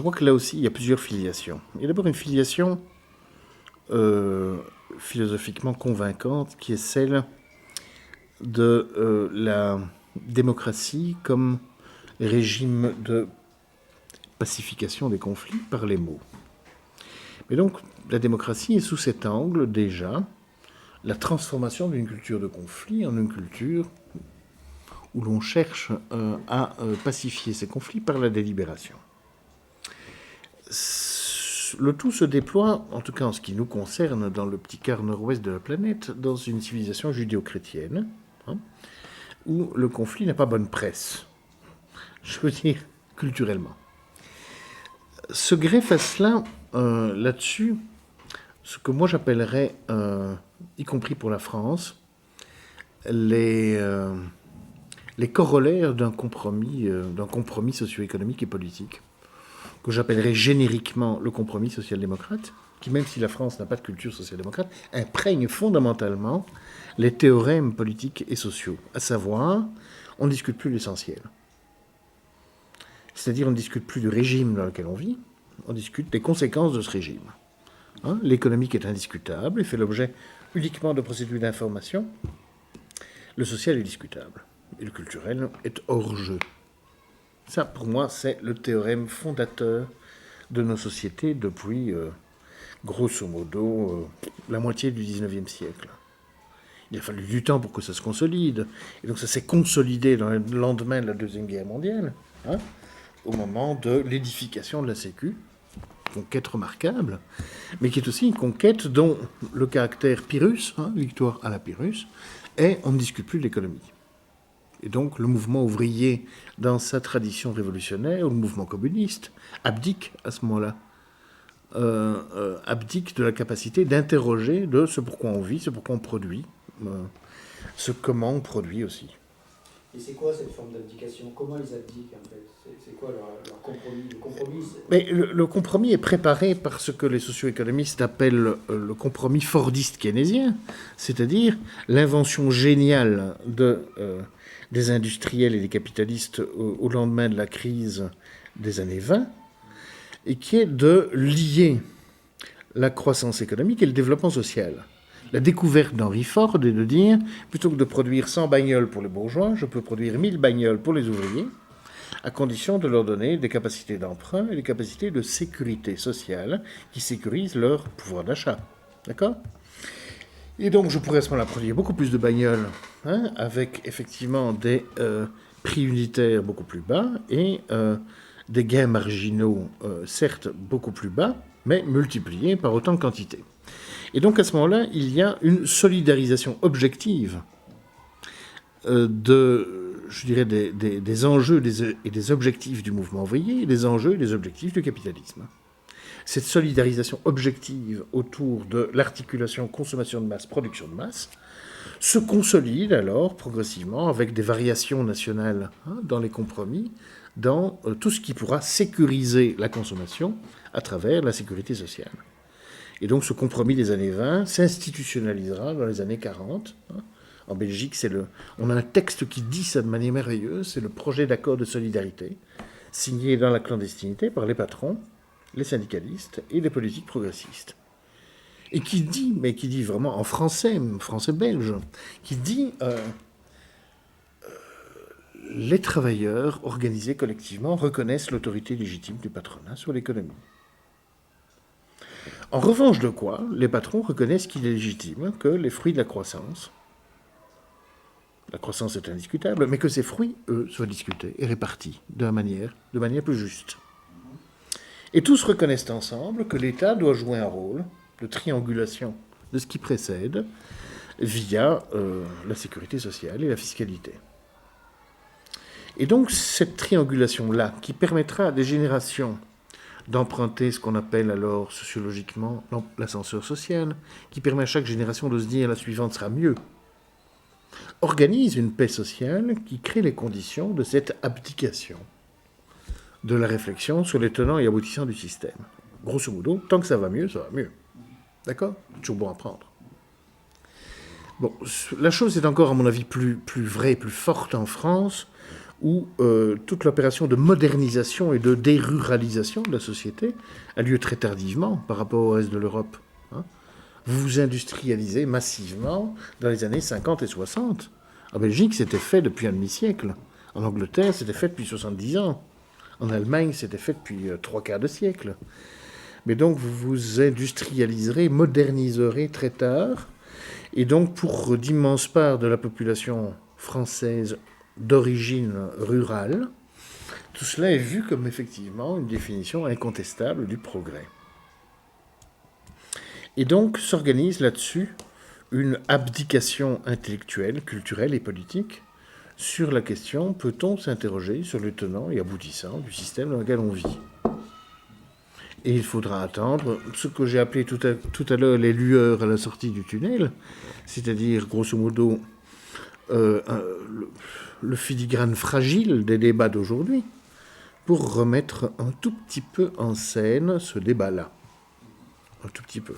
crois que là aussi, il y a plusieurs filiations. Il y a d'abord une filiation philosophiquement convaincante qui est celle de la démocratie comme régime de pacification des conflits par les mots. Mais donc, la démocratie est sous cet angle déjà la transformation d'une culture de conflit en une culture où l'on cherche à pacifier ces conflits par la délibération. Le tout se déploie, en tout cas en ce qui nous concerne, dans le petit quart nord-ouest de la planète, dans une civilisation judéo-chrétienne, où le conflit n'a pas bonne presse, je veux dire culturellement. Se greffe à cela, là-dessus, ce que moi j'appellerais, y compris pour la France, les corollaires d'un compromis socio-économique et politique, que j'appellerais génériquement le compromis social-démocrate, qui, même si la France n'a pas de culture social-démocrate, imprègne fondamentalement les théorèmes politiques et sociaux, à savoir, on ne discute plus l'essentiel. C'est-à-dire, on ne discute plus du régime dans lequel on vit, on discute des conséquences de ce régime. L'économique est indiscutable, il fait l'objet uniquement de procédures d'information. Le social est discutable, et le culturel est hors jeu. Ça, pour moi, c'est le théorème fondateur de nos sociétés depuis, grosso modo, la moitié du XIXe siècle. Il a fallu du temps pour que ça se consolide. Et donc ça s'est consolidé dans le lendemain de la Deuxième Guerre mondiale, au moment de l'édification de la Sécu. Conquête remarquable, mais qui est aussi une conquête dont le caractère Pyrrhus, victoire à la Pyrrhus, est on ne discute plus de l'économie. Et donc le mouvement ouvrier, dans sa tradition révolutionnaire, ou le mouvement communiste, abdique à ce moment-là, abdique de la capacité d'interroger de ce pourquoi on vit, ce pourquoi on produit, ce comment on produit aussi. Et c'est quoi cette forme d'abdication? Comment ils abdiquent en fait? C'est quoi leur compromis? Le compromis, mais le compromis est préparé par ce que les socio-économistes appellent le compromis fordiste-keynésien, c'est-à-dire l'invention géniale des industriels et des capitalistes au lendemain de la crise des années 20, et qui est de lier la croissance économique et le développement social. La découverte d'Henry Ford est de dire, plutôt que de produire 100 bagnoles pour les bourgeois, je peux produire 1000 bagnoles pour les ouvriers, à condition de leur donner des capacités d'emprunt et des capacités de sécurité sociale qui sécurisent leur pouvoir d'achat. D'accord ? Et donc je pourrais à ce moment-là produire beaucoup plus de bagnoles, avec effectivement des prix unitaires beaucoup plus bas et des gains marginaux, certes beaucoup plus bas, mais multipliés par autant de quantité. Et donc à ce moment-là, il y a une solidarisation objective des enjeux et des objectifs du mouvement ouvrier et des enjeux et des objectifs du capitalisme. Cette solidarisation objective autour de l'articulation consommation de masse, production de masse, se consolide alors progressivement avec des variations nationales dans les compromis, dans tout ce qui pourra sécuriser la consommation à travers la sécurité sociale. Et donc ce compromis des années 20 s'institutionnalisera dans les années 40. En Belgique, on a un texte qui dit ça de manière merveilleuse, c'est le projet d'accord de solidarité, signé dans la clandestinité par les patrons, les syndicalistes et les politiques progressistes. Et qui dit vraiment en français-belge, qui dit les travailleurs organisés collectivement reconnaissent l'autorité légitime du patronat sur l'économie. En revanche de quoi, les patrons reconnaissent qu'il est légitime que les fruits de la croissance est indiscutable, mais que ces fruits, eux, soient discutés et répartis de manière plus juste. Et tous reconnaissent ensemble que l'État doit jouer un rôle de triangulation de ce qui précède via la sécurité sociale et la fiscalité. Et donc cette triangulation-là, qui permettra à des générations d'emprunter ce qu'on appelle alors sociologiquement l'ascenseur social, qui permet à chaque génération de se dire la suivante sera mieux, organise une paix sociale qui crée les conditions de cette abdication de la réflexion sur les tenants et aboutissants du système. Grosso modo, tant que ça va mieux, ça va mieux. D'accord ? Toujours bon à prendre. Bon, la chose est encore, à mon avis, plus vraie et plus forte en France, où toute l'opération de modernisation et de déruralisation de la société a lieu très tardivement par rapport au reste de l'Europe. Hein. Vous vous industrialisez massivement dans les années 50 et 60. En Belgique, c'était fait depuis un demi-siècle. En Angleterre, c'était fait depuis 70 ans. En Allemagne, c'était fait depuis 3/4 de siècle. Mais donc, vous vous industrialiserez, moderniserez très tard. Et donc, pour d'immenses parts de la population française d'origine rurale, tout cela est vu comme effectivement une définition incontestable du progrès. Et donc, s'organise là-dessus une abdication intellectuelle, culturelle et politique sur la question, peut-on s'interroger sur le tenant et aboutissant du système dans lequel on vit ? Et il faudra attendre ce que j'ai appelé tout à l'heure les lueurs à la sortie du tunnel, c'est-à-dire, grosso modo, le filigrane fragile des débats d'aujourd'hui, pour remettre un tout petit peu en scène ce débat-là. Un tout petit peu.